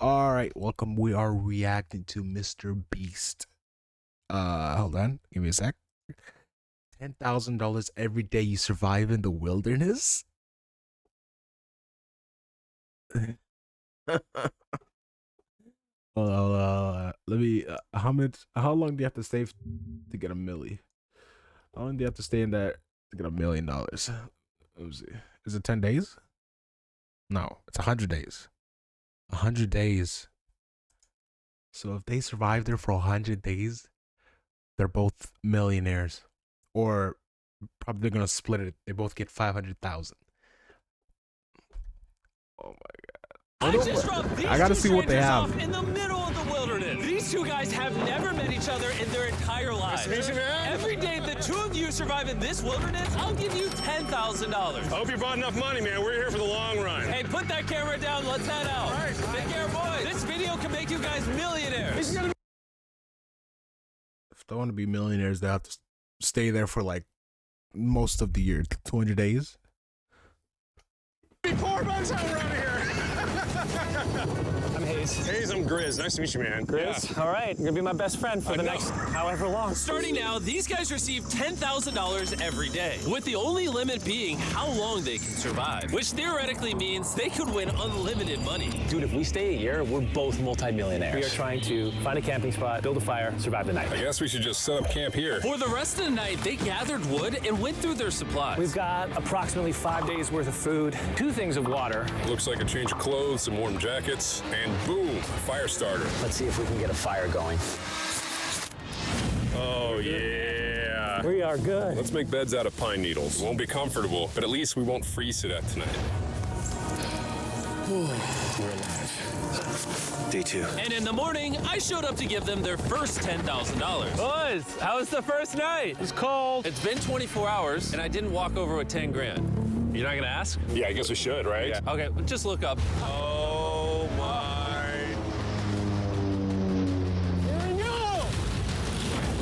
All right, welcome. We are reacting to MrBeast. Hold on, give me a sec. $10,000 every day you survive in the wilderness. Let me. How much? How long do you have to save to get a milli? How long do you have to stay in that to get $1 million? Let me see. Is it 10 days? No, it's 100 days. 100 days. So if they survive there for 100 days, they're both millionaires, or probably they're gonna split it. They both get 500,000. Oh my god! I gotta see what they have in the middle of the wilderness. These two guys have never met each other in their entire lives. Nice to meet you, man. Every day the two of you survive in this wilderness, I'll give you $10,000. I hope you bought enough money, man. We're here for the long run. Hey, put that camera down. Let's head out. All right. Take care, boys. This video can make you guys millionaires. If they want to be millionaires, they have to stay there for like most of the year, 200 days. Be poor bugs out around here. I'm Hayes. Hayes, I'm Grizz. Nice to meet you, man. Grizz? All right, you're gonna be my best friend for the next however long. Starting now, these guys receive $10,000 every day, with the only limit being how long they can survive, which theoretically means they could win unlimited money. Dude, if we stay a year, we're both multimillionaires. We are trying to find a camping spot, build a fire, survive the night. I guess we should just set up camp here. For the rest of the night, they gathered wood and went through their supplies. We've got approximately 5 days worth of food, 2 things of water. Looks like a change of clothes, some warm jackets, and boom, fire starter. Let's see if we can get a fire going. Oh, yeah. We are good. Let's make beds out of pine needles. Won't be comfortable, but at least we won't freeze to death tonight. We're alive. Day 2. And in the morning, I showed up to give them their first $10,000. Boys, how was the first night? It's cold. It's been 24 hours, and I didn't walk over with 10 grand. You're not gonna ask? Yeah, I guess we should, right? Yeah. Okay, just look up. Oh, my.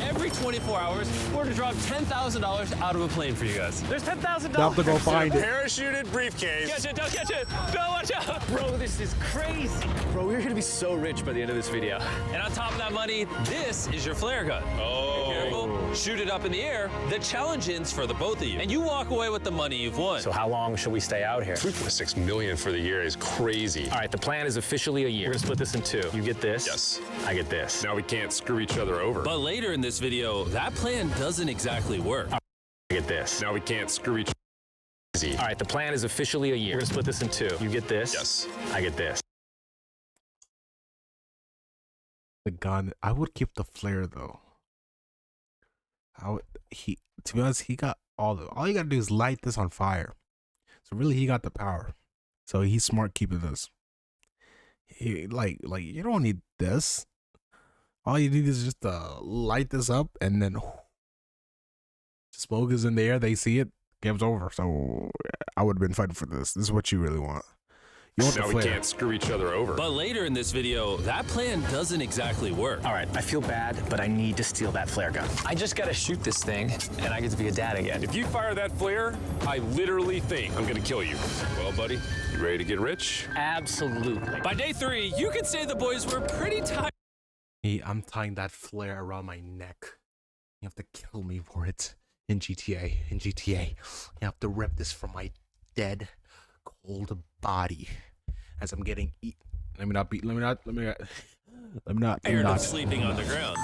Every 24 hours, we're to drop $10,000 out of a plane for you guys. There's $10,000. They have to go find it. Parachuted briefcase. Catch it, don't catch it. Don't watch out. Bro, this is crazy. Bro, we're gonna be so rich by the end of this video. And on top of that money, this is your flare gun. Oh. Careful, shoot it up in the air. The challenge ends for the both of you. And you walk away with the money you've won. So how long should we stay out here? $3.6 million for the year is crazy. All right, the plan is officially a year. We're gonna split this in 2. You get this. Yes. I get this. Now we can't screw each other over. But later in this video, that plan doesn't exactly work. I get this. Now we can't screw each other. All right, the plan is officially a year. We're gonna split this in 2. You get this. Yes. I get this. The gun. I would keep the flare though. To be honest, he got all you gotta do is light this on fire. So really he got the power. So he's smart keeping this. Like you don't need this. All you need is just light this up, and then smoke is in the air, they see it, game's over. So I would have been fighting for this. This is what you really want. You want Now the we flare. can't screw each other over. But later in this video, that plan doesn't exactly work. All right, I feel bad, but I need to steal that flare gun. I just gotta shoot this thing, and I get to be a dad again. If you fire that flare, I literally think I'm gonna kill you. Well, buddy, you ready to get rich? Absolutely. By day 3, you could say the boys were pretty tired. I'm tying that flare around my neck. You have to kill me for it in GTA. In GTA, you have to rip this from my dead, cold body as I'm getting eat. Let me not. Tired of sleeping on the ground.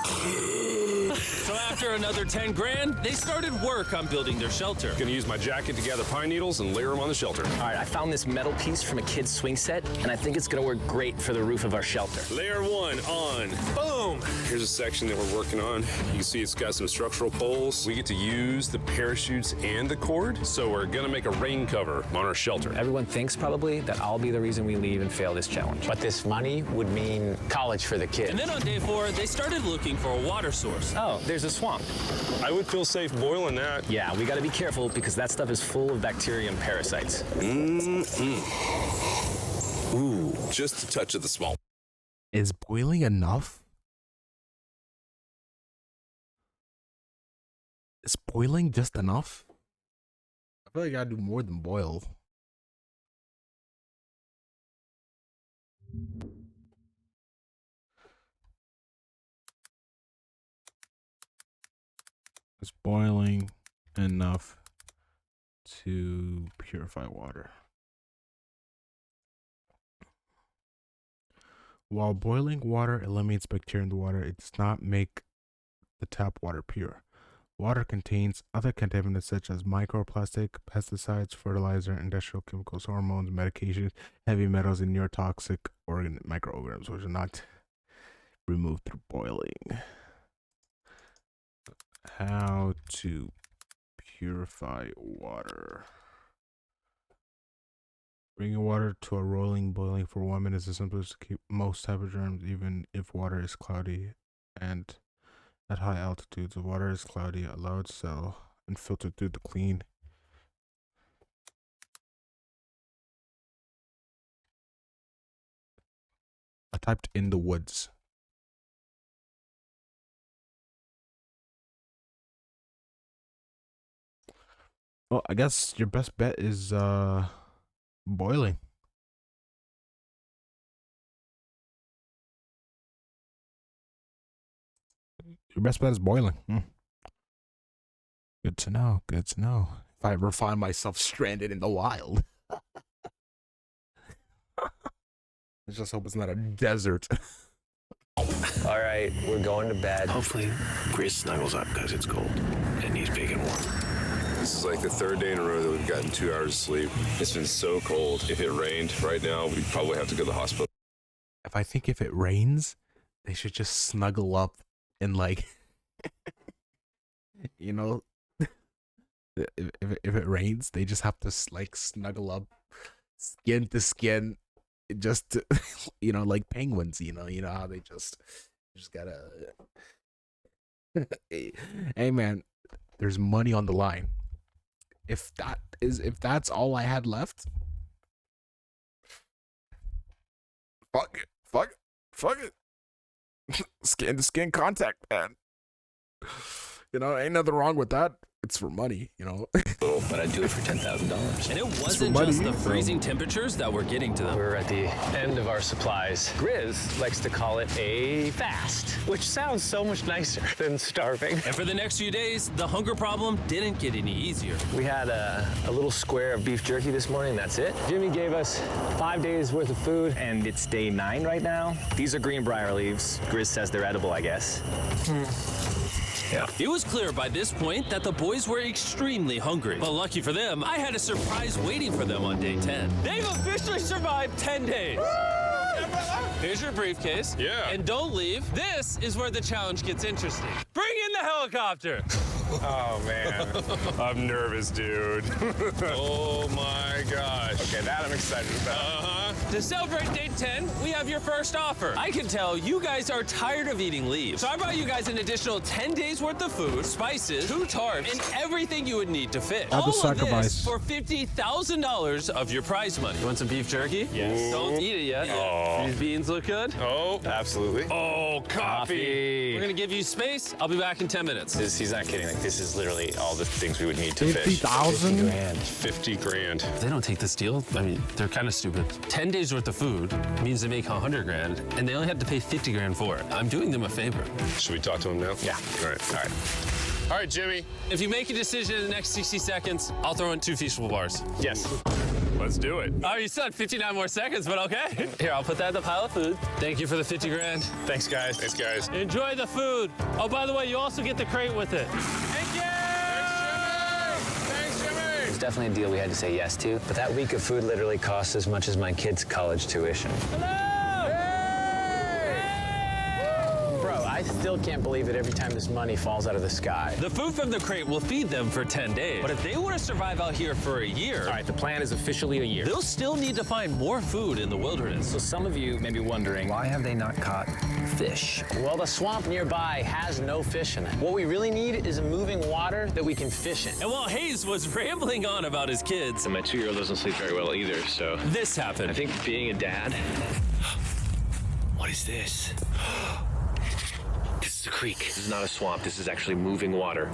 So after another 10 grand, they started work on building their shelter. Gonna use my jacket to gather pine needles and layer them on the shelter. All right, I found this metal piece from a kid's swing set, and I think it's gonna work great for the roof of our shelter. Layer 1 on. Boom! Here's a section that we're working on. You can see it's got some structural poles. We get to use the parachutes and the cord, so we're gonna make a rain cover on our shelter. Everyone thinks probably that I'll be the reason we leave and fail this challenge. But this money would mean college for the And kid. then on day 4, they started looking for a water source. Oh, there's a swamp. I would feel safe boiling that. Yeah, we gotta be careful because that stuff is full of bacteria and parasites. Ooh, just a touch of the small. Is boiling enough? Is boiling just enough? I feel like I gotta do more than boil. is boiling enough to purify water. While boiling water eliminates bacteria in the water, it does not make the tap water pure. Water contains other contaminants such as microplastic, pesticides, fertilizer, industrial chemicals, hormones, medications, heavy metals, and neurotoxic microorganisms, which are not removed through boiling. How to purify water. Bringing water to a rolling boiling for 1 minute is the simplest to keep most type of germs, even if water is cloudy and at high altitudes. If water is cloudy, allow it to settle and filter through the clean. I typed in the woods. Well, I guess your best bet is boiling. Your best bet is boiling. Good to know. Good to know. If I ever find myself stranded in the wild. I just hope it's not a desert. All right, we're going to bed. Hopefully, Chris snuggles up because it's cold and he's big and warm. This is like the third day in a row that we've gotten 2 hours of sleep. It's been so cold. If it rained right now, we'd probably have to go to the hospital. If it rains, they should just snuggle up and like, you know, if it rains, they just have to like snuggle up, skin to skin, just to, you know, like penguins. You know how they just gotta. Hey man, there's money on the line. If that's all I had left, fuck it. Skin to skin contact, man. You know, ain't nothing wrong with that. It's for money, you know. But I'd do it for $10,000. And it wasn't just the freezing temperatures that were getting to them. We're at the end of our supplies. Grizz likes to call it a fast, which sounds so much nicer than starving. And for the next few days, the hunger problem didn't get any easier. We had a little square of beef jerky this morning, that's it. Jimmy gave us 5 days worth of food, and it's day 9 right now. These are greenbrier leaves. Grizz says they're edible, I guess. Yeah. It was clear by this point that the boys were extremely hungry. But lucky for them, I had a surprise waiting for them on day 10. They've officially survived 10 days. Here's your briefcase. Yeah. And don't leave. This is where the challenge gets interesting. Bring in the helicopter. Oh, man. I'm nervous, dude. Oh, my gosh. Okay, that I'm excited about. To celebrate day 10, we have your first offer. I can tell you guys are tired of eating leaves. So I brought you guys an additional 10 days worth of food, spices, 2 tarps, and everything you would need to fish. All of this for $50,000 of your prize money. You want some beef jerky? Yes. Don't eat it yet. Oh. These beans look good? Oh, absolutely. Oh, We're gonna give you space. I'll be back in 10 minutes. He's not kidding. Like, this is literally all the things we would need to fish. 50,000? 50 grand. If they don't take this deal, I mean, they're kind of stupid. 10 days worth of food means they make 100 grand, and they only have to pay 50 grand for it. I'm doing them a favor. Should we talk to him now? Yeah. All right. All right, Jimmy. If you make a decision in the next 60 seconds, I'll throw in 2 feastable bars. Yes. Let's do it. Oh, you said 59 more seconds, but okay. Here, I'll put that in the pile of food. Thank you for the 50 grand. Thanks, guys. Thanks, guys. Enjoy the food. Oh, by the way, you also get the crate with it. Thank you. Thanks, Jimmy. It's definitely a deal we had to say yes to, but that week of food literally costs as much as my kids' college tuition. Bro, I still can't believe it every time this money falls out of the sky. The food from the crate will feed them for 10 days. But if they want to survive out here for a year, All right, the plan is officially a year. they'll still need to find more food in the wilderness. So some of you may be wondering, why have they not caught fish? Well, the swamp nearby has no fish in it. What we really need is a moving water that we can fish in. And while Hayes was rambling on about his kids, And my 2-year-old doesn't sleep very well either, so this happened. I think being a dad. What is this? This is a creek. This is not a swamp. This is actually moving water.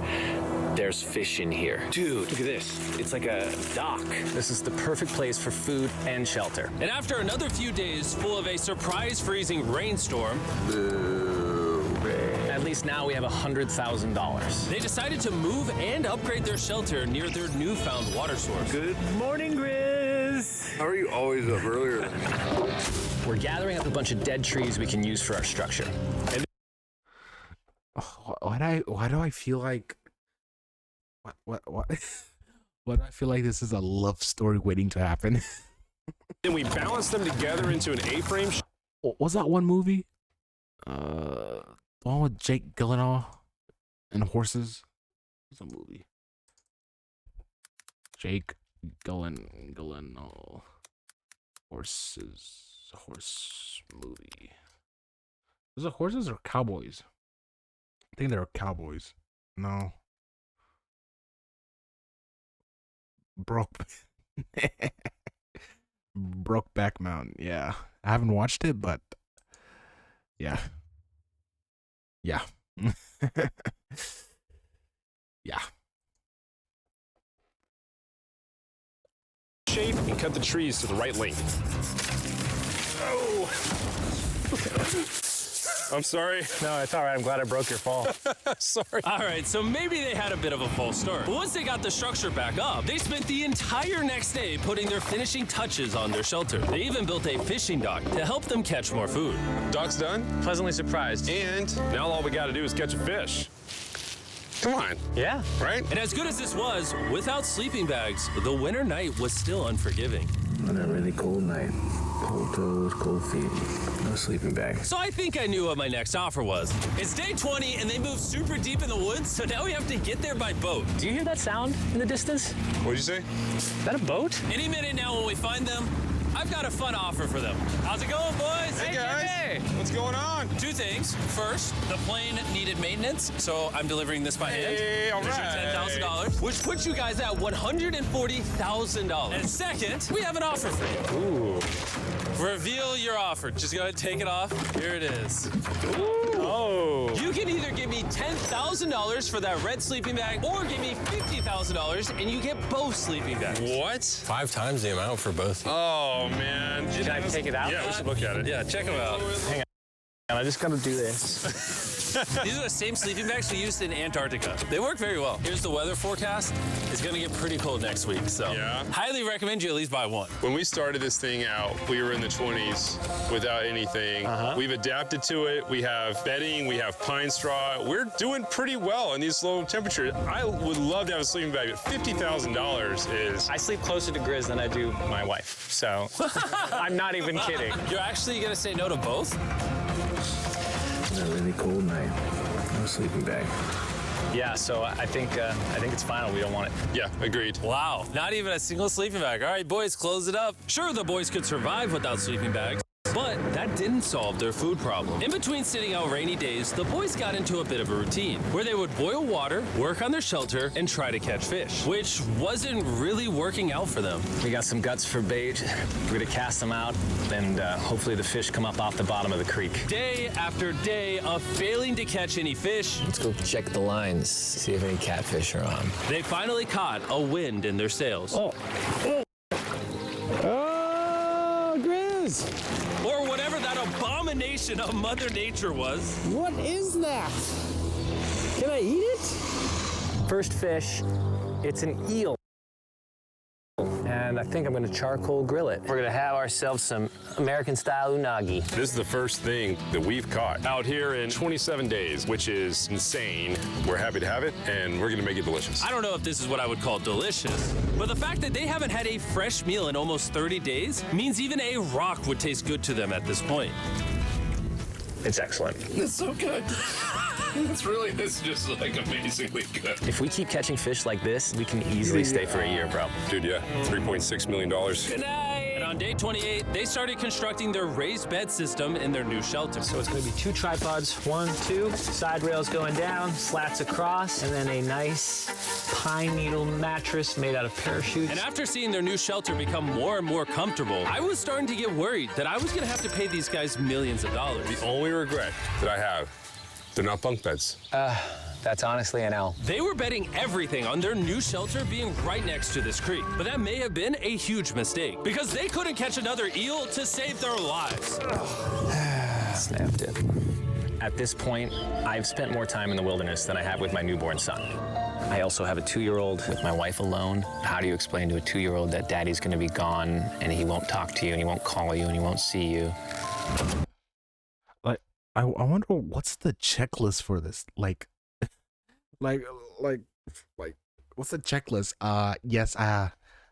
There's fish in here. Dude, look at this. It's like a dock. This is the perfect place for food and shelter. And after another few days full of a surprise freezing rainstorm, At least now we have $100,000. They decided to move and upgrade their shelter near their newfound water source. Good morning, Grizz. How are you always up earlier? We're gathering up a bunch of dead trees we can use for our structure. And Why do I feel like what why do I feel like this is a love story waiting to happen? Then we balance them together into an A-frame. Was that one movie? The one with Jake Gyllenhaal and horses. It's a movie. Jake Gyllenhaal horse movie. Was it horses or cowboys? I think they were cowboys. No. Brokeback Mountain. Yeah, I haven't watched it, but yeah. Yeah. Shape and cut the trees to the right length. Oh! I'm sorry. no, it's all right. I'm glad I broke your fall. Sorry. All right, so maybe they had a bit of a false start. But once they got the structure back up, they spent the entire next day putting their finishing touches on their shelter. They even built a fishing dock to help them catch more food. Dock's done, Pleasantly surprised. and now all we gotta do is catch a fish. Come on, Yeah. right? And as good as this was, without sleeping bags, the winter night was still unforgiving. On a really cold night, cold toes, cold feet, no sleeping bag. So I think I knew what my next offer was. It's day 20 and they moved super deep in the woods, so now we have to get there by boat. Do you hear that sound in the distance? What'd you say? Is that a boat? Any minute now when we find them, I've got a fun offer for them. How's it going, boys? Hey guys, what's going on? Two things. First, the plane needed maintenance, so I'm delivering this by hand. Hey, all Here's right. your $10,000, which puts you guys at $140,000. And second, we have an offer for you. Ooh. Reveal your offer. Just go ahead and take it off. Here it is. Oh. You can either give me $10,000 for that red sleeping bag, or give me $50,000 and you get both sleeping bags. What? 5 times the amount for both. Oh man. Can I take it out? Yeah, we should look at it. Yeah, check them out. I just gotta do this. These are the same sleeping bags we used in Antarctica. They work very well. Here's the weather forecast. It's gonna get pretty cold next week, so Yeah. highly recommend you at least buy one. When we started this thing out, we were in the 20s without anything. We've adapted to it. We have bedding, we have pine straw. We're doing pretty well in these low temperatures. I would love to have a sleeping bag, but $50,000 is... I sleep closer to Grizz than I do my wife, so I'm not even kidding. You're actually gonna say no to both? On a really cold night, no sleeping bag. Yeah, so I think it's final. We don't want it. Yeah, agreed. Wow, not even a single sleeping bag. All right, boys, close it up. Sure, the boys could survive without sleeping bags, but that didn't solve their food problem. In between sitting out rainy days, the boys got into a bit of a routine where they would boil water, work on their shelter, and try to catch fish, which wasn't really working out for them. We got some guts for bait. We're gonna cast them out, and hopefully the fish come up off the bottom of the creek. Day after day of failing to catch any fish, Let's go check the lines, see if any catfish are on. they finally caught a wind in their sails. Oh, Grizz! Or whatever that abomination of Mother Nature was. What is that? Can I eat it? First fish, it's an eel. And I think I'm gonna charcoal grill it. We're gonna have ourselves some American-style unagi. This is the first thing that we've caught out here in 27 days, which is insane. We're happy to have it, and we're gonna make it delicious. I don't know if this is what I would call delicious, but the fact that they haven't had a fresh meal in almost 30 days means even a rock would taste good to them at this point. It's excellent. It's so good. It's just like amazingly good. If we keep catching fish like this, we can easily stay for a year, bro. Dude, yeah, $3.6 million. Good night. And on day 28, they started constructing their raised bed system in their new shelter. So it's gonna be 2 tripods, 1, 2, side rails going down, slats across, and then a nice pine needle mattress made out of parachutes. And after seeing their new shelter become more and more comfortable, I was starting to get worried that I was gonna have to pay these guys millions of dollars. The only regret that I have, they're not bunk beds. That's honestly an L. They were betting everything on their new shelter being right next to this creek, but that may have been a huge mistake because they couldn't catch another eel to save their lives. Snapped it. At this point, I've spent more time in the wilderness than I have with my newborn son. I also have a 2-year-old with my wife alone. How do you explain to a 2-year-old that daddy's gonna be gone and he won't talk to you and he won't call you and he won't see you? Like, I wonder what's the checklist for this? Like, like, what's the checklist? Yes, all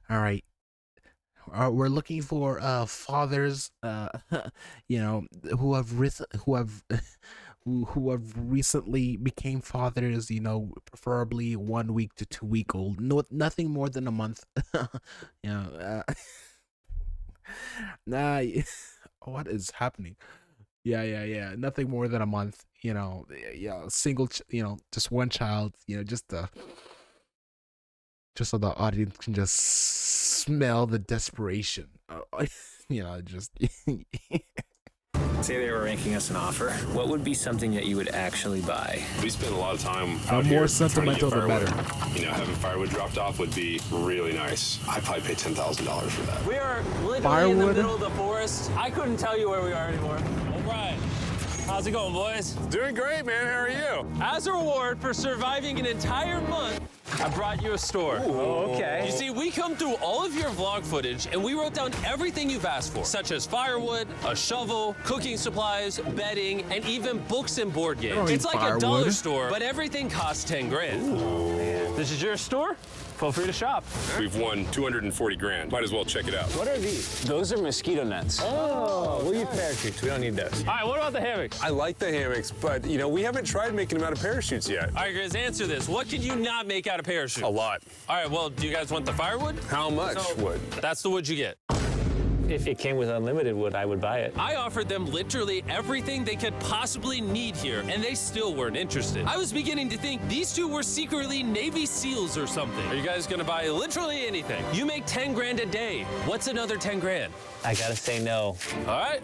right. We're looking for fathers, you know, who have recently became fathers, you know, preferably 1 week to 2 week old. No, nothing more than a month. You know, nah, what is happening? Yeah. Nothing more than a month. You know, single. You know, just one child. You know, just so the audience can just smell the desperation. You know, just. Say they were making us an offer. What would be something that you would actually buy? We spend a lot of time The out more here sentimental, trying the to get better. firewood. You know, having firewood dropped off would be really nice. I'd probably pay $10,000 for that. We are literally in Firewood? the middle of the forest. I couldn't tell you where we are anymore. All right. How's it going, boys? Doing great, man. How are you? As a reward for surviving an entire month, I brought you a store. Oh, okay. You see, we come through all of your vlog footage and we wrote down everything you've asked for, such as firewood, a shovel, cooking supplies, bedding, and even books and board games. It's like a dollar firewood. store, but everything costs 10 grand. This is your store? Feel free to shop. We've won 240 grand. Might as well check it out. What are these? Those are mosquito nets. Oh, we'll use parachutes. We don't need those. All right, what about the hammocks? I like the hammocks, but, you know, we haven't tried making them out of parachutes yet. All right, Grizz, answer this. What can you not make out of parachute? A lot. All right, well, do you guys want the firewood? How much wood? That's the wood you get. If it came with unlimited wood, I would buy it. I offered them literally everything they could possibly need here, and they still weren't interested. I was beginning to think these two were secretly Navy SEALs or something. Are you guys gonna buy literally anything? You make 10 grand a day. What's another 10 grand? I gotta say no. All right.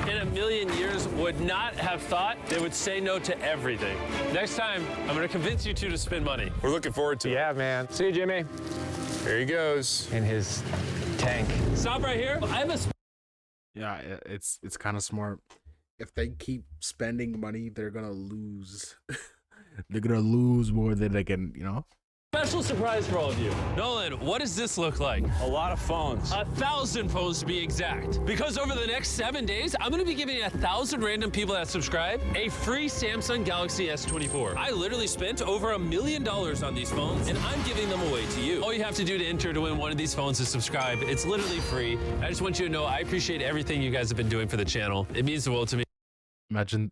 In a million years, would not have thought they would say no to everything. Next time, I'm gonna convince you two to spend money. We're looking forward to it. Yeah, man. See you, Jimmy. Here he goes. In his tank. Stop right here. I have a Yeah, it's kind of smart. If they keep spending money, they're gonna lose. They're gonna lose more than they can, you know. special surprise for all of you. Nolan, what does this look like? A lot of phones. 1,000 phones to be exact. Because over the next 7 days, I'm gonna be giving 1,000 random people that subscribe a free Samsung Galaxy S24. I literally spent over $1 million on these phones, and I'm giving them away to you. All you have to do to enter to win one of these phones is subscribe. It's literally free. I just want you to know I appreciate everything you guys have been doing for the channel. It means the world to me. Imagine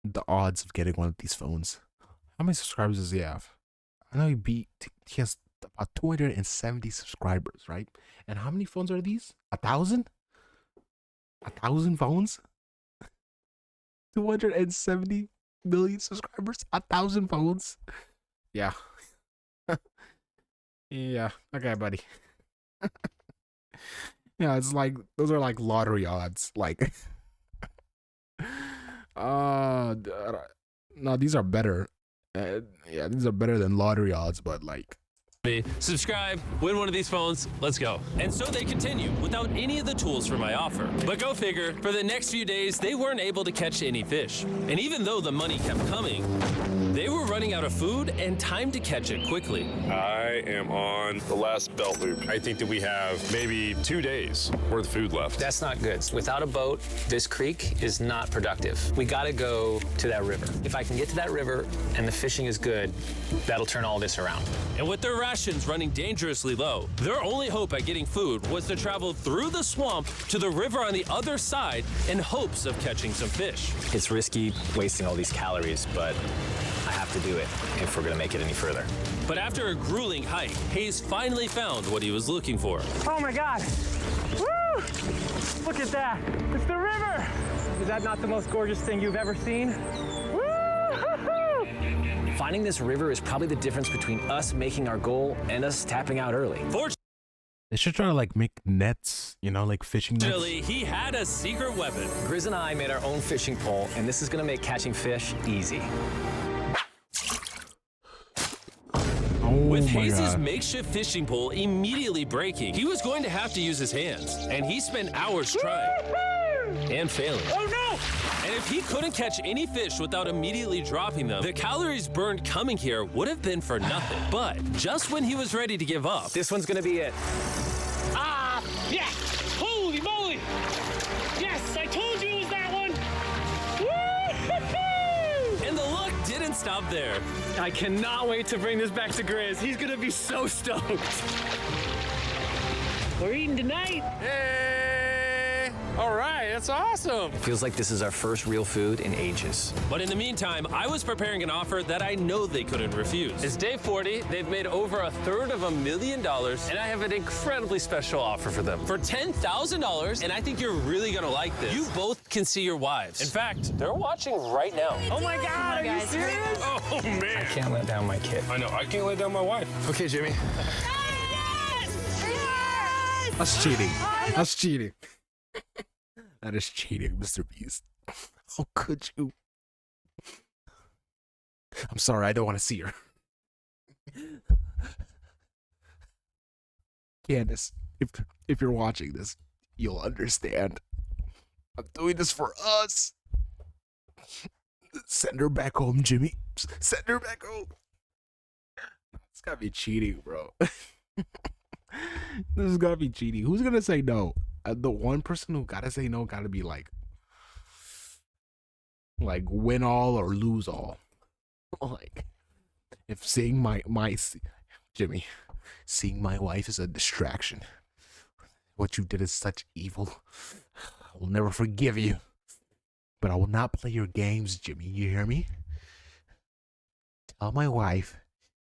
the odds of getting one of these phones. How many subscribers does he have? I know he has about 270 subscribers, right? And how many phones are these? 1,000? 1,000 phones? 270 million subscribers? 1,000 phones? Yeah. Yeah. Okay, buddy. Yeah, it's like, those are like lottery odds. Like, no, these are better. Yeah, these are better than lottery odds, but like, subscribe, win one of these phones, let's go. And so they continue without any of the tools for my offer. But go figure, for the next few days, they weren't able to catch any fish. And even though the money kept coming, they were running out of food and time to catch it quickly. I am on the last belt loop. I think that we have maybe 2 days worth of food left. That's not good. Without a boat, this creek is not productive. We gotta go to that river. If I can get to that river and the fishing is good, that'll turn all this around. And with their rations running dangerously low, their only hope at getting food was to travel through the swamp to the river on the other side in hopes of catching some fish. It's risky wasting all these calories, but I have to do it if we're gonna make it any further. But after a grueling hike, Hayes finally found what he was looking for. Oh my God. Woo! Look at that. It's the river. Is that not the most gorgeous thing you've ever seen? Woo! Finding this river is probably the difference between us making our goal and us tapping out early. they should try to like make nets, you know, like fishing nets. Fortunately, he had a secret weapon. Grizz and I made our own fishing pole, and this is gonna make catching fish easy. With Hayes' God. makeshift fishing pole immediately breaking, he was going to have to use his hands, and he spent hours trying and failing. Oh no! And if he couldn't catch any fish without immediately dropping them, the calories burned coming here would have been for nothing. But just when he was ready to give up, This one's gonna be it. Ah, yeah. Holy moly. Yes, I told you it was that one. Woo! and the luck didn't stop there. I cannot wait to bring this back to Grizz. He's gonna be so stoked. We're eating tonight. Hey! All right, that's awesome. Feels like this is our first real food in ages. But in the meantime, I was preparing an offer that I know they couldn't refuse. It's day 40, they've made over $250,000, and I have an incredibly special offer for them. For $10,000, and I think you're really gonna like this, you both can see your wives. In fact, they're watching right now. Oh my God, are you serious? Oh, man. Can't let down my kid. I know, I can't let down my wife. Okay, Jimmy. That's cheating. That's cheating. That is cheating, MrBeast. How could you? I'm sorry, I don't want to see her. Candace, if you're watching this, you'll understand. I'm doing this for us. Send her back home, Jimmy. Send her back home. It's gotta be cheating, bro. This has gotta be cheating. Who's gonna say no? The one person who gotta say no gotta be like win all or lose all. Like if seeing my Jimmy, seeing my wife is a distraction. What you did is such evil. I will never forgive you. But I will not play your games, Jimmy. You hear me? Tell my wife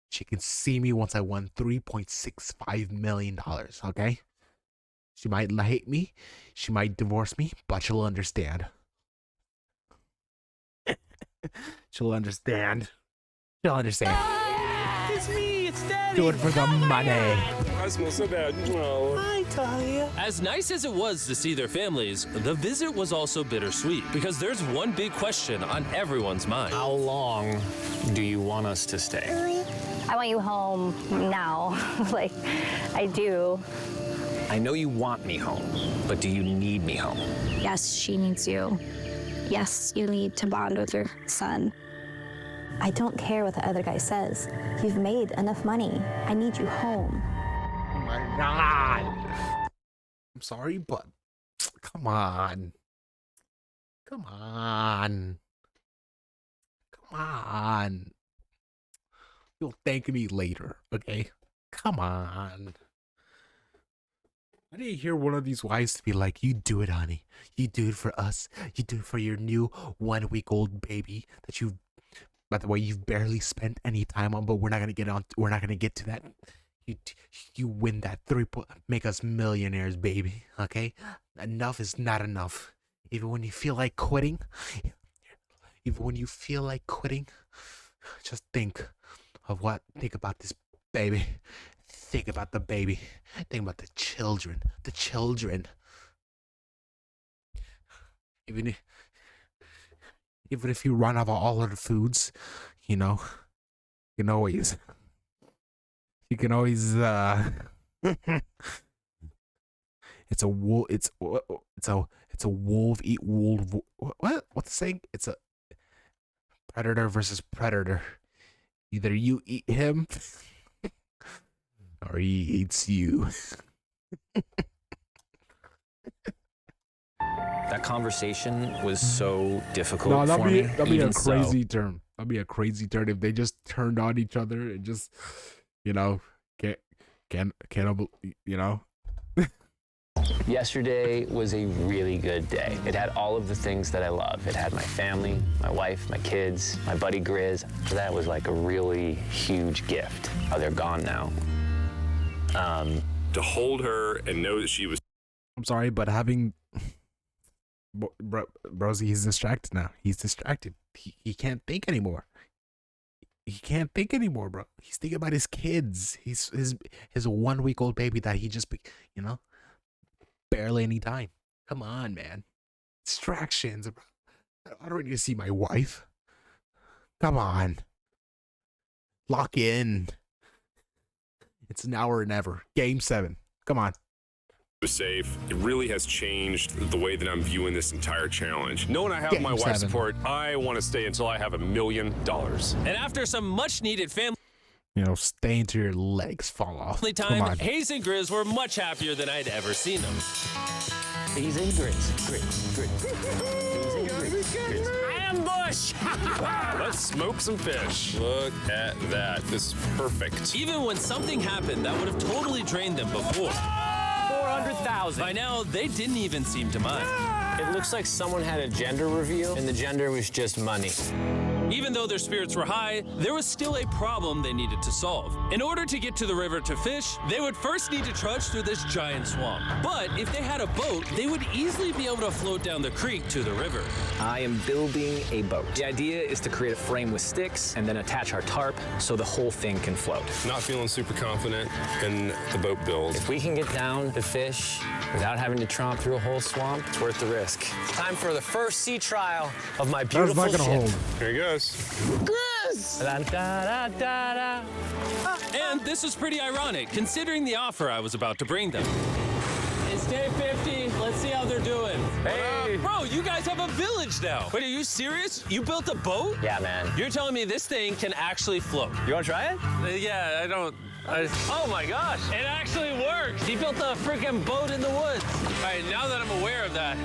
she can see me once I won $3.65 million, okay? She might hate me, she might divorce me, but she'll understand. She'll understand. She'll understand. It's me, it's Daddy. Do it for the money. I smell so bad. Oh. Hi, Talia. As nice as it was to see their families, the visit was also bittersweet because there's one big question on everyone's mind. How long do you want us to stay? I want you home now. Like, I do. I know you want me home, but do you need me home? Yes, she needs you. Yes, you need to bond with your son. I don't care what the other guy says. You've made enough money. I need you home. Oh my God. I'm sorry, but come on. Come on. Come on. You'll thank me later, okay? Come on. I didn't hear one of these wives to be like, you do it, honey. You do it for us. You do it for your new 1-week-old baby that you, by the way, you've barely spent any time on, but we're not gonna get to that. You win that make us millionaires, baby. Okay? Enough is not enough. Even when you feel like quitting, just think about this baby. Think about the baby. Think about the children. The children. Even if you run out of all of the foods, you know, you can always it's a wolf eat wolf. What's the saying? It's a predator versus predator. Either you eat him or he eats you. That conversation was so difficult No, for me. that'd be a even crazy so. turn. That'd be a crazy turn if they just turned on each other and just, you know, can't, you know. Yesterday was a really good day. It had all of the things that I love. It had my family, my wife, my kids, my buddy Grizz. That was like a really huge gift. Oh, they're gone now. To hold her and know that she was. I'm sorry, but having Brozy, he's distracted now. He's distracted. He can't think anymore. He can't think anymore, bro. He's thinking about his kids. His 1-week-old baby that he just, you know, barely any time. Come on, man. Distractions, bro. I don't need to see my wife. Come on. Lock in. It's now or never. Game 7. Come on. was safe. It really has changed the way that I'm viewing this entire challenge. Knowing I have my wife's support, I want to stay until I have $1 million. And after some much-needed family, stay until your legs fall off. time, Hayes and Grizz were much happier than I'd ever seen them. Hayes and Grizz. Ambush! Let's smoke some fish. Look at that. This is perfect. Even when something happened that would have totally drained them before. 400,000. By now, they didn't even seem to mind. It looks like someone had a gender reveal, and the gender was just money. Even though their spirits were high, there was still a problem they needed to solve. In order to get to the river to fish, they would first need to trudge through this giant swamp. But if they had a boat, they would easily be able to float down the creek to the river. I am building a boat. The idea is to create a frame with sticks and then attach our tarp so the whole thing can float. Not feeling super confident in the boat build. If we can get down to fish without having to tromp through a whole swamp, it's worth the risk. Time for the first sea trial of my beautiful That's not gonna ship. hold. Here he goes. Grizz! And this was pretty ironic, considering the offer I was about to bring them. It's day 50. Let's see how they're doing. Hey! Bro, you guys have a village now. Wait, are you serious? You built a boat? Yeah, man. You're telling me this thing can actually float? You want to try it? Yeah, I don't... oh my gosh, it actually works. He built a freaking boat in the woods. All right, now that I'm aware of that,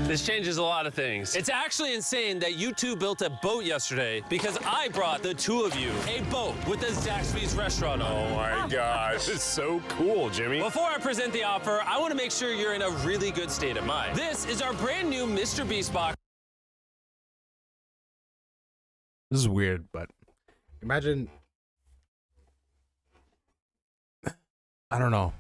this changes a lot of things. It's actually insane that you two built a boat yesterday because I brought the two of you a boat with the Zaxby's restaurant on it. Oh my gosh, it's so cool, Jimmy. Before I present the offer, I want to make sure you're in a really good state of mind. This is our brand new MrBeast box. This is weird, but imagine, I don't know.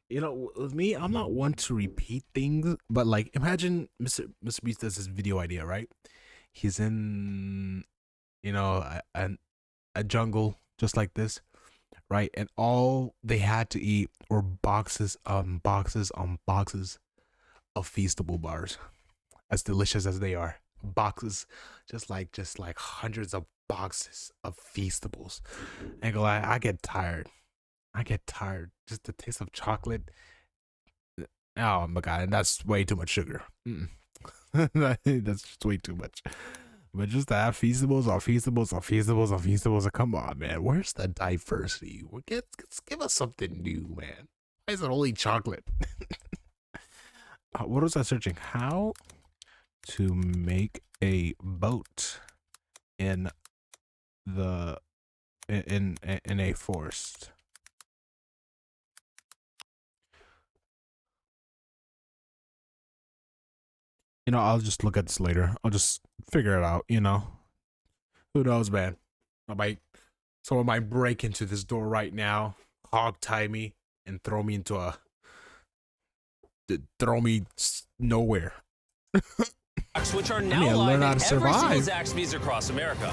With me, I'm not one to repeat things, but like, imagine MrBeast does his video idea, right? He's in, a jungle just like this, right? And all they had to eat were boxes on boxes on boxes of Feastable bars, as delicious as they are. Boxes, just like hundreds of boxes of Feastables. And I get tired. Just the taste of chocolate. Oh my god, and that's way too much sugar. That's just way too much. But just to have Feastables on Feastables on Feastables on Feastables. Come on, man. Where's the diversity? Give us something new, man. Why is it only chocolate? What was I searching? How to make a boat in a forest. I'll just look at this later. I'll just figure it out, Who knows, man? Someone might break into this door right now, hog tie me, and throw me nowhere. Which are now live in every single Zaxby's across America.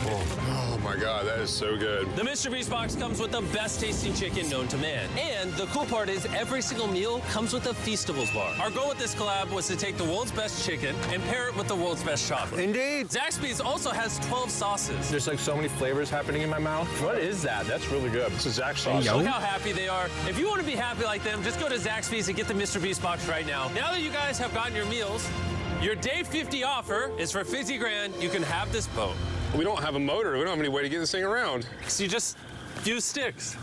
Oh my god, that is so good. The MrBeast box comes with the best tasting chicken known to man. And the cool part is every single meal comes with a Feastables bar. Our goal with this collab was to take the world's best chicken and pair it with the world's best chocolate. Indeed. Zaxby's also has 12 sauces. There's like so many flavors happening in my mouth. What is that? That's really good. This is Zach sauce. Look how happy they are. If you want to be happy like them, just go to Zaxby's and get the MrBeast box right now. Now that you guys have gotten your meals, your day 50 offer is for $50 grand. You can have this boat. We don't have a motor. We don't have any way to get this thing around. So you just use sticks.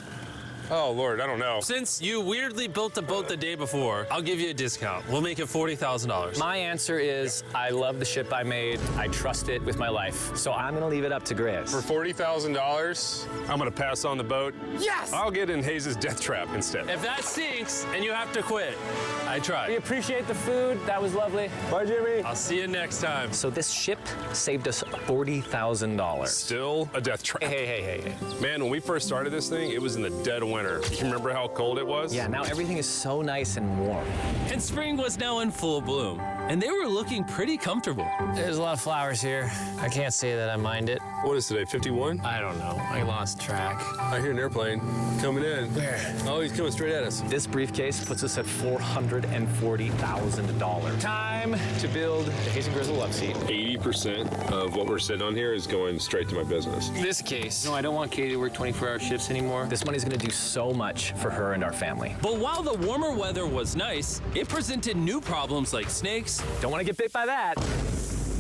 Oh, Lord, I don't know. Since you weirdly built the boat the day before, I'll give you a discount. We'll make it $40,000. My answer is I love the ship I made. I trust it with my life. So I'm going to leave it up to Grizz. For $40,000, I'm going to pass on the boat. Yes! I'll get in Hayes' death trap instead. If that sinks and you have to quit, I tried. We appreciate the food. That was lovely. Bye, Jimmy. I'll see you next time. So this ship saved us $40,000. Still a death trap. Hey. Man, when we first started this thing, it was in the dead of winter. You remember how cold it was? Yeah, now everything is so nice and warm. And spring was now in full bloom. and they were looking pretty comfortable. There's a lot of flowers here. I can't say that I mind it. What is today, 51? I don't know. I lost track. I hear an airplane coming in. Where? Oh, he's coming straight at us. This briefcase puts us at $440,000. Time to build the Hayes and Grizzle love seat. 80% of what we're sitting on here is going straight to my business. This case. No, I don't want Katie to work 24-hour shifts anymore. This money's gonna do so much for her and our family. But while the warmer weather was nice, it presented new problems like snakes. Don't want to get bit by that.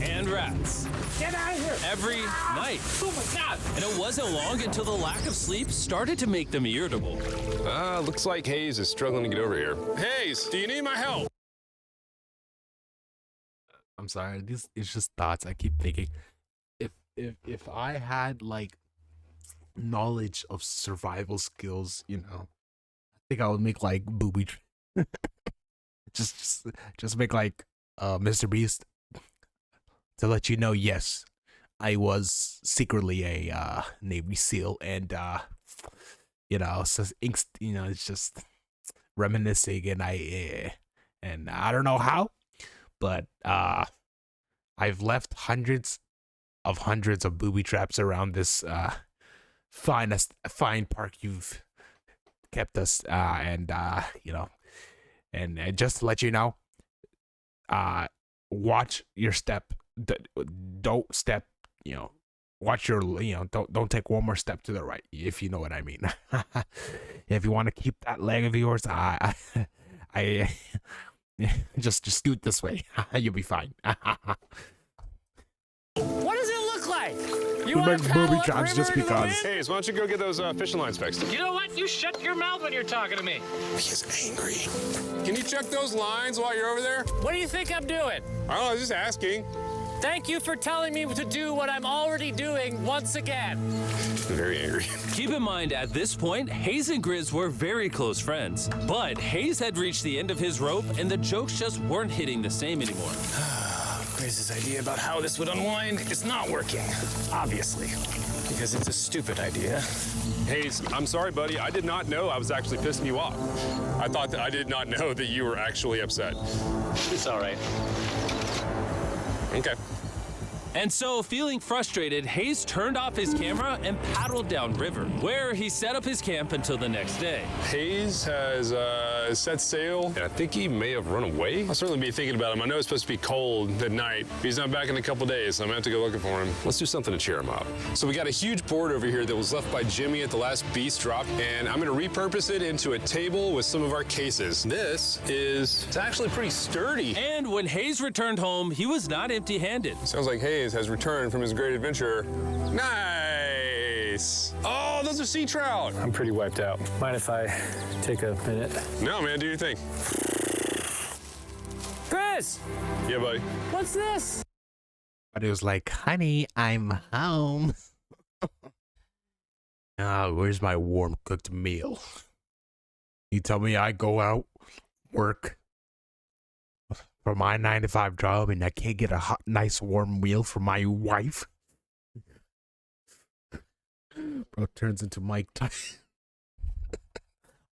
And rats. Get out of here! Every night. Oh my God! And it wasn't long until the lack of sleep started to make them irritable. Looks like Hayes is struggling to get over here. Hayes, do you need my help? I'm sorry. It's just thoughts. I keep thinking, if I had like knowledge of survival skills, you know, I think I would make like booby. just make like MrBeast to let you know. Yes, I was secretly a Navy SEAL, and you know, so it's just reminiscing, and I don't know how. But I've left hundreds of booby traps around this fine park you've kept us, and you know, and just to let you know, watch your step. Don't step. You know, watch your. You know, don't take one more step to the right, if you know what I mean. If you want to keep that leg of yours, I just scoot this way. You'll be fine. What does it look like? You make booby traps just because. Hayes, why don't you go get those fishing lines fixed? You know what? You shut your mouth when you're talking to me. He's angry. Can you check those lines while you're over there? What do you think I'm doing? I don't know, just asking. Thank you for telling me to do what I'm already doing once again. I'm very angry. Keep in mind, at this point, Hayes and Grizz were very close friends. But Hayes had reached the end of his rope, and the jokes just weren't hitting the same anymore. Grizz's idea about how this would unwind is not working, obviously, because it's a stupid idea. Hayes, I'm sorry, buddy. I did not know I was actually pissing you off. I did not know that you were actually upset. It's all right. Okay. And so, feeling frustrated, Hayes turned off his camera and paddled downriver, where he set up his camp until the next day. Hayes has set sail, and I think he may have run away. I'll certainly be thinking about him. I know it's supposed to be cold at night. He's not back in a couple days, so I'm gonna have to go looking for him. Let's do something to cheer him up. So we got a huge board over here that was left by Jimmy at the last Beast drop, and I'm gonna repurpose it into a table with some of our cases. It's actually pretty sturdy. And when Hayes returned home, he was not empty-handed. Sounds like Hayes has returned from his great adventure. Nice. Oh, those are sea trout. I'm pretty wiped out. Mind if I take a minute? No, man, do your thing. Chris! Yeah, buddy. What's this? But it was like, honey, I'm home. Where's my warm cooked meal? You tell me I go out, work for my 9-to-5 job, and I can't get a hot, nice warm meal for my wife. Bro turns into Mike Tyson.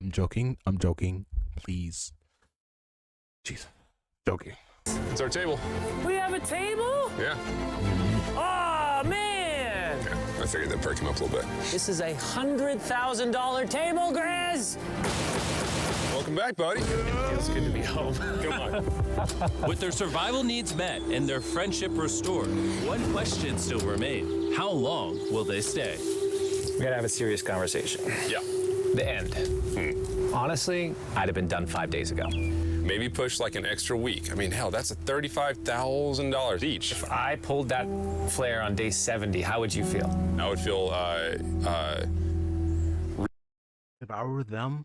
I'm joking. Please. Jesus. Joking. It's our table. We have a table? Yeah. Oh, man! Yeah, I figured that'd perk him up a little bit. This is a $100,000 table, Grizz! Welcome back, buddy. Feels good to be home. Come on. With their survival needs met and their friendship restored, one question still remained. How long will they stay? We gotta have a serious conversation. Yeah. The end. Honestly, I'd have been done 5 days ago. Maybe push like an extra week. I mean, hell, that's $35,000 each. If I pulled that flare on day 70, how would you feel? I would feel, If I were them,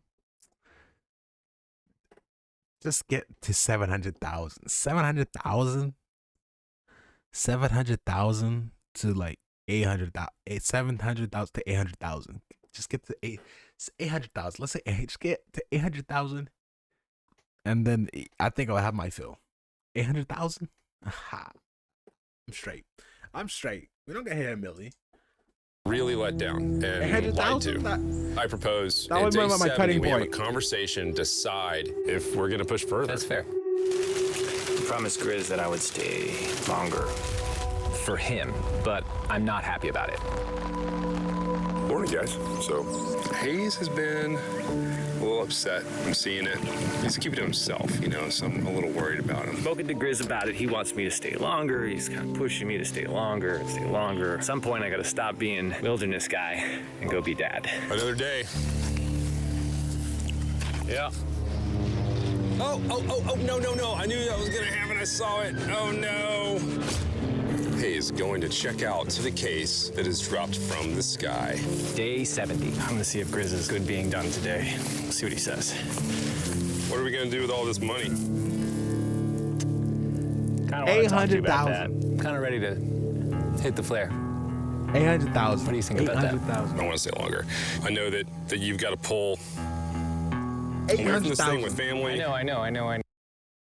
just get to 700,000. 700,000 to like 800,000. 700,000 to 800,000. Just get to 800,000. Let's say just get to 800,000, and then I think I'll have my fill. 800,000. I'm straight. We don't get hit a milli. really let down and lied to. I propose that at was day my 70 cutting we have a point. conversation, decide if we're going to push further. That's fair. promised Grizz that I would stay longer for him, but I'm not happy about it. Morning, guys. So, Hayes has been a little upset. I'm seeing it. He's keeping it to himself, you know, so I'm a little worried about him. Spoken to Grizz about it. He wants me to stay longer. He's kind of pushing me to stay longer and stay longer. At some point, I got to stop being wilderness guy and go be dad. Another day. Yeah. Oh, no. I knew that was going to happen. I saw it. Oh, no. Hayes going to check out to the case that is dropped from the sky. Day 70. I'm going to see if Grizz is good being done today. See what he says. What are we going to do with all this money? Kind of want to talk to you about that. I'm kind of ready to hit the flare. 800,000. What do you think about that? 800,000. I want to stay longer. I know that you got to pull away from this thing with family. I know.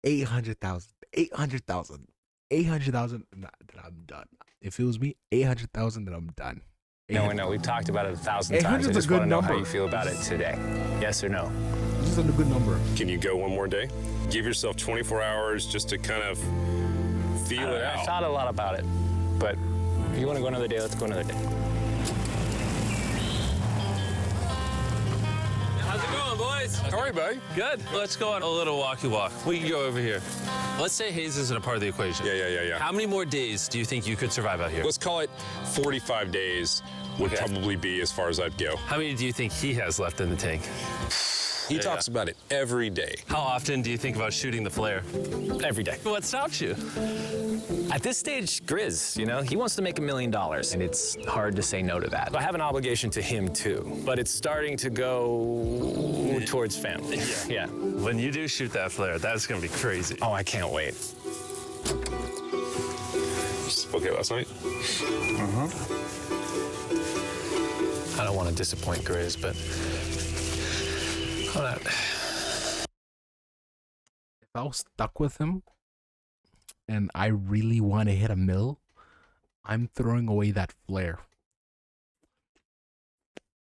800,000. 800,000. 800,000. Then I'm done. If it was me, 800,000. Then I'm done. No, I know. We've talked about it 1,000 times. I just want to know how you feel about it today. Yes or no? This is a good number. Can you go one more day? Give yourself 24 hours just to kind of feel it out. I thought a lot about it, but if you want to go another day, let's go another day. How's it going, boys? How are you, buddy? Good. Let's go on a little walkie walk. We can go over here. Let's say Hayes isn't a part of the equation. Yeah. How many more days do you think you could survive out here? Let's call it 45 days would probably be as far as I'd go. How many do you think he has left in the tank? He talks about it every day. How often do you think about shooting the flare? Every day. What stops you? At this stage, Grizz, he wants to make $1 million, and it's hard to say no to that. I have an obligation to him, too, but it's starting to go towards family. Yeah. When you do shoot that flare, that's going to be crazy. Oh, I can't wait. Okay, last night? I don't want to disappoint Grizz, but hold on. If I was stuck with him and I really want to hit a mill, I'm throwing away that flare.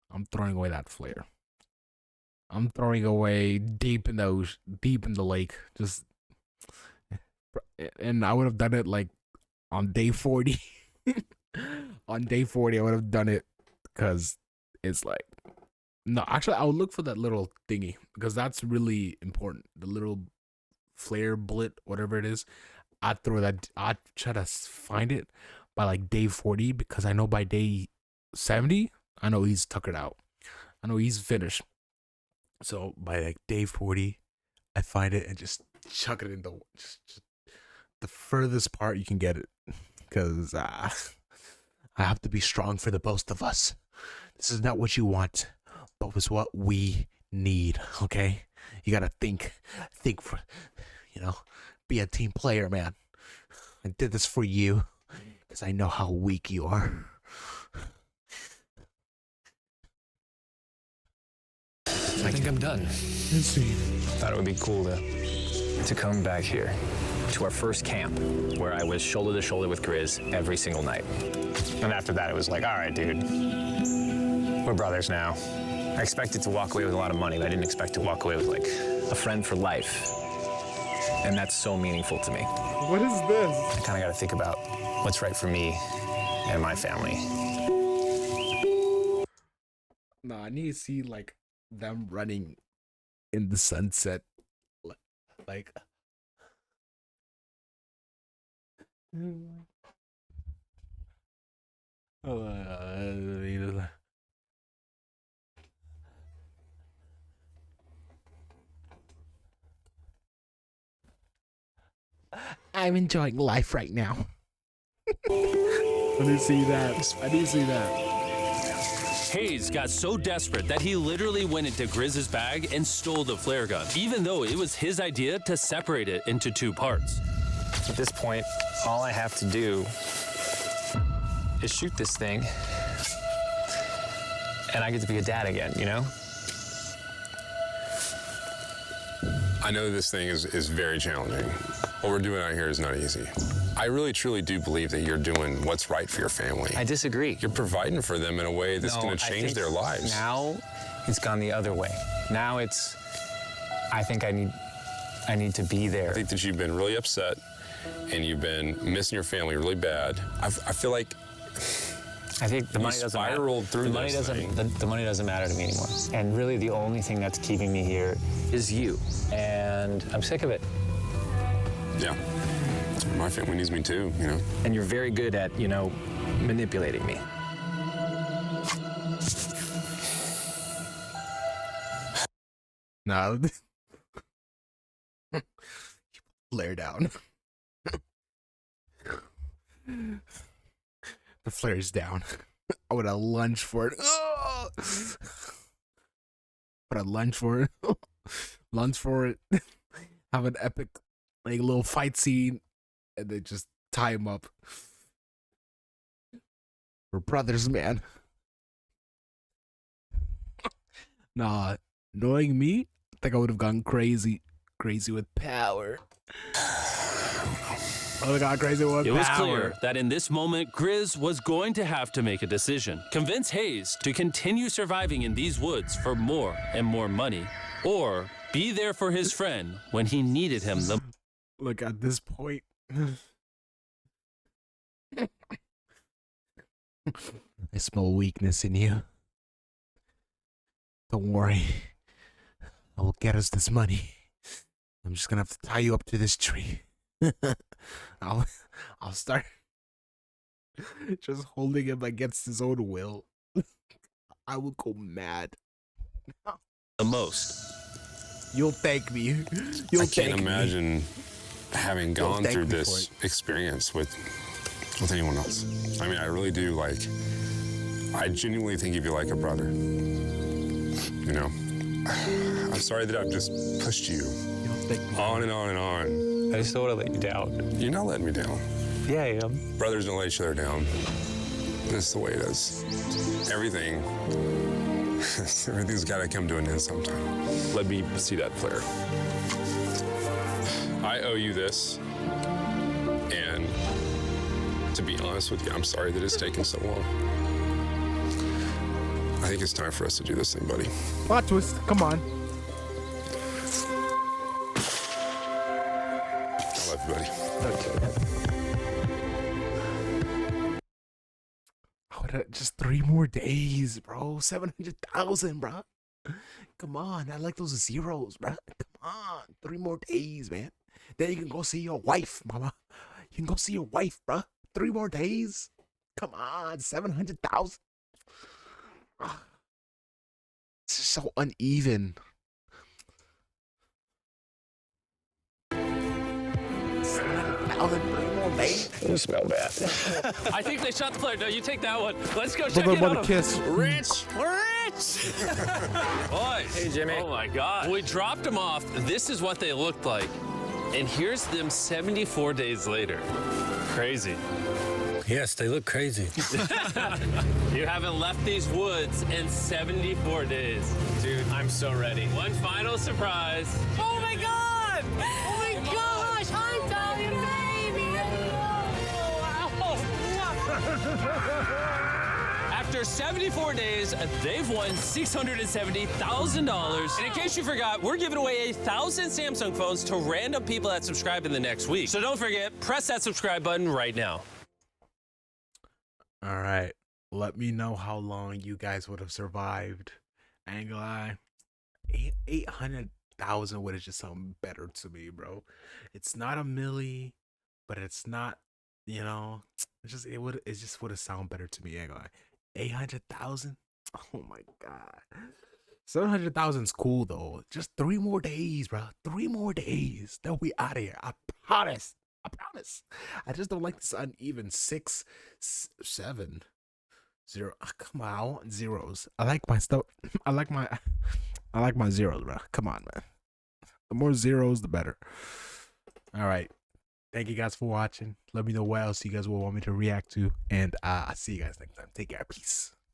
I'm throwing away deep in the lake. And I would have done it like on day 40. On day 40, I would have done it because it's like, no, actually, I would look for that little thingy because that's really important. The little flare bullet, whatever it is, I'd try to find it by like day 40 because I know by day 70, I know he's tuckered out. I know he's finished. So by like day 40, I find it and just chuck it in just the furthest part you can get it because I have to be strong for the both of us. This is not what you want, but it's what we need, okay? You gotta think for, be a team player, man. I did this for you because I know how weak you are. I think I'm done. Thought it would be cool to come back here to our first camp where I was shoulder to shoulder with Grizz every single night. And after that, it was like, all right, dude, we're brothers now. I expected to walk away with a lot of money, but I didn't expect to walk away with like a friend for life. And that's so meaningful to me. What is this? I kind of got to think about what's right for me and my family. No, I need to see like them running in the sunset, like. I'm enjoying life right now. I didn't see that. Hayes got so desperate that he literally went into Grizz's bag and stole the flare gun, even though it was his idea to separate it into two parts. At this point, all I have to do is shoot this thing, and I get to be a dad again, I know this thing is very challenging. What we're doing out here is not easy. I really, truly do believe that you're doing what's right for your family. I disagree. You're providing for them in a way that's going to change their lives. Now it's gone the other way. Now I think I need I need to be there. I think that you've been really upset and you've been missing your family really bad. I feel like I think the money doesn't spiraled through the money this doesn't thing. the money doesn't matter to me anymore. And really the only thing that's keeping me here is you. And I'm sick of it. Yeah. My family needs me too, you know. And you're very good at, you know, manipulating me. Nah. Flare down. The flare's down. I would have lunged for it. Would have lunged for it. Lunge for it. Have an epic, like, little fight scene, and then just tie him up. We're brothers, man. Nah, knowing me, I think I would have gone crazy with power. Oh, God, crazy with It power. was clear that in this moment, Grizz was going to have to make a decision. Convince Hayes to continue surviving in these woods for more and more money, or be there for his friend when he needed him the Look, at this point, I smell weakness in you. Don't worry. I will get us this money. I'm just gonna have to tie you up to this tree. I'll start just holding him against his own will. I will go mad. most. You'll thank me. I can't imagine having gone through this experience with anyone else. I mean, I really do. Like, I genuinely think of you like a brother. You know, I'm sorry that I've just pushed you on and on and on. I just don't want to let you down. You're not letting me down. Yeah, I am. Brothers don't let each other down. This is the way it is. Everything's got to come to an end sometime. Let me see that flare. I owe you this. And to be honest with you, I'm sorry that it's taken so long. I think it's time for us to do this thing, buddy. Plot twist. Come on. I love you, buddy. Just 3 more days, bro. 700,000, bro. Come on, I like those zeros, bro. Come on, 3 more days, man. Then you can go see your wife, mama. You can go see your wife, bro. 3 more days. Come on, 700,000. It's just so uneven. 700,000, 3 more days. You smell bad. I think they shot the flare. No, you take that one. Let's go check Brother, it want out. a kiss. Rich. We're rich. Boys. Hey, Jimmy. Oh, my God. We dropped them off. This is what they looked like. And here's them 74 days later. Crazy. Yes, they look crazy. You haven't left these woods in 74 days. Dude, I'm so ready. One final surprise. Oh my God! Oh my gosh! I'm Italian baby! After 74 days, they've won $670,000. And in case you forgot, we're giving away 1,000 Samsung phones to random people that subscribe in the next week. So don't forget, press that subscribe button right now. All right. Let me know how long you guys would have survived. I ain't gonna lie. 800,000 would have just sounded better to me, bro. It's not a milli, but it's not, you know, it just would have sounded better to me. I ain't gonna lie. 800,000? Oh my God. 700,000 is cool though. Just 3 more days, bro. 3 more days. They'll be out of here. I promise. I promise. I just don't like this uneven 6, 7, 0. Oh, come on, I want zeros. I like my stuff. I like my zeros, bro. Come on, man. The more zeros, the better. All right. Thank you guys for watching. Let me know what else you guys will want me to react to, and I'll see you guys next time. Take care. Peace.